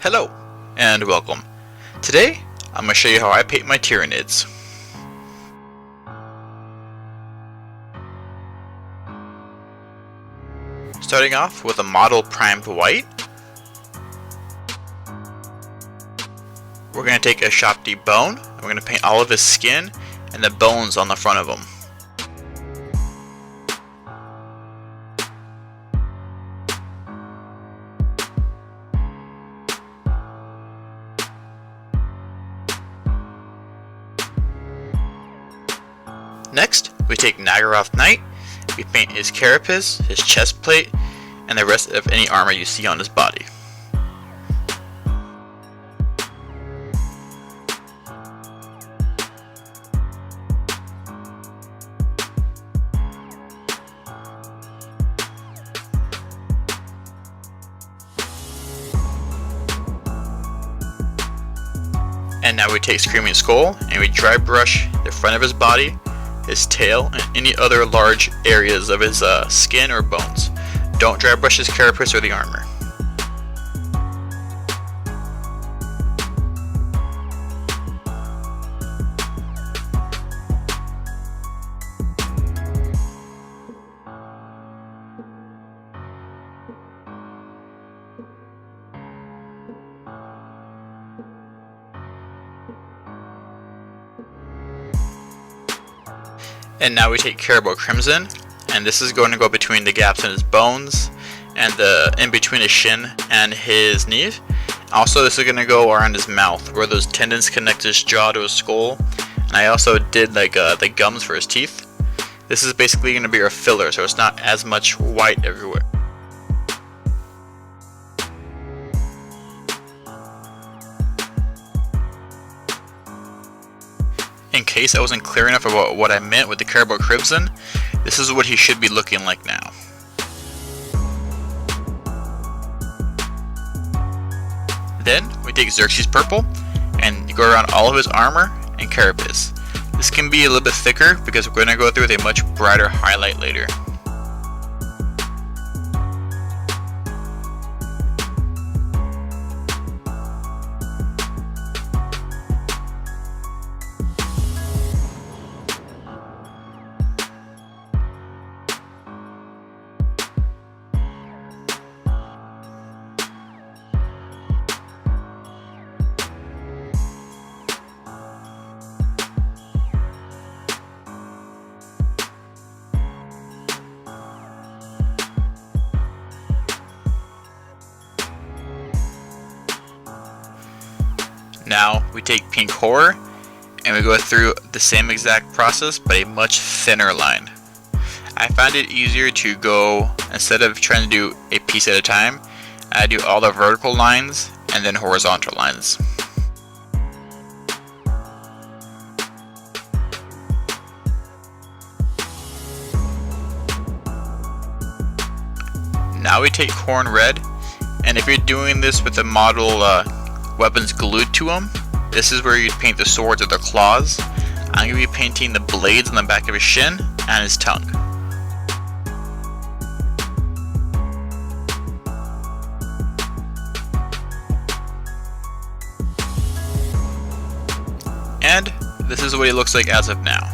Hello, and welcome. Today, I'm going to show you how I paint my Tyranids. Starting off with a model primed white, we're going to take a Ushabti bone, and we're going to paint all of his skin and the bones on the front of him. Next, we take Naggaroth Knight, we paint his carapace, his chest plate, and the rest of any armor you see on his body. And now we take Screaming Skull and we dry brush the front of his body, his tail, and any other large areas of his skin or bones. Don't dry brush his carapace or the armor. And now we take Carroburg Crimson, and this is going to go between the gaps in his bones and in between his shin and his knee. Also, this is going to go around his mouth where those tendons connect his jaw to his skull. And I also did like the gums for his teeth. This is basically going to be our filler, so it's not as much white everywhere. In case I wasn't clear enough about what I meant with the Carroburg Crimson, this is what he should be looking like now. Then we take Xereus Purple and go around all of his armor and carapace. This can be a little bit thicker because we're going to go through with a much brighter highlight later. Now we take pink horror and we go through the same exact process but a much thinner line. I find it easier to go, instead of trying to do a piece at a time, I do all the vertical lines and then horizontal lines. Now we take Khorne red, and if you're doing this with a model weapons glued to them, this is where you'd paint the swords or the claws. I'm going to be painting the blades on the back of his shin and his tongue. And this is what he looks like as of now.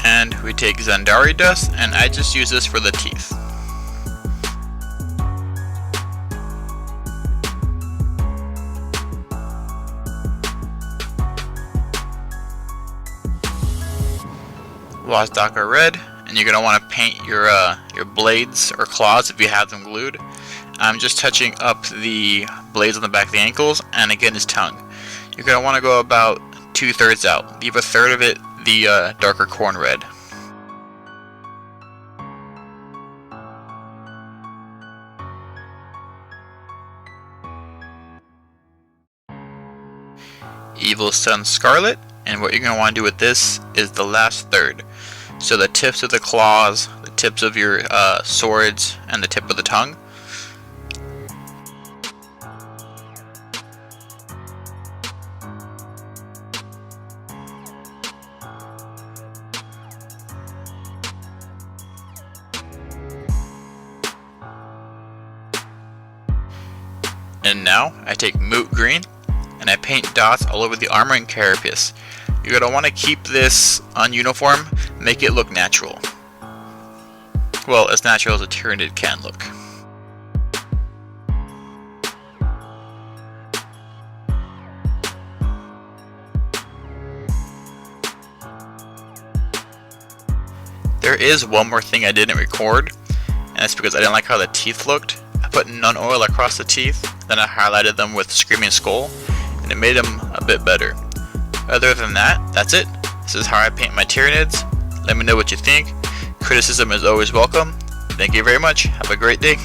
And we take Zandricdust, and I just use this for the teeth. Wazdakka red, and you're going to want to paint your blades or claws if you have them glued. I'm just touching up the blades on the back of the ankles and again his tongue. You're going to want to go about 2/3 out. Leave a third of it the darker Khorne red. Evil Sunz Scarlet, and what you're going to want to do with this is the last third. So the tips of the claws, the tips of your swords, and the tip of the tongue. then now I take Moot green and I paint dots all over the armor and carapace. You're going to want to keep this on uniform, make it look natural. Well, as natural as a Tyranid can look. There is one more thing I didn't record, and that's because I didn't like how the teeth looked. I put none oil across the teeth, then I highlighted them with Screaming Skull, and it made them a bit better. Other than that, that's it. This is how I paint my Tyranids. Let me know what you think. Criticism is always welcome. Thank you very much. Have a great day.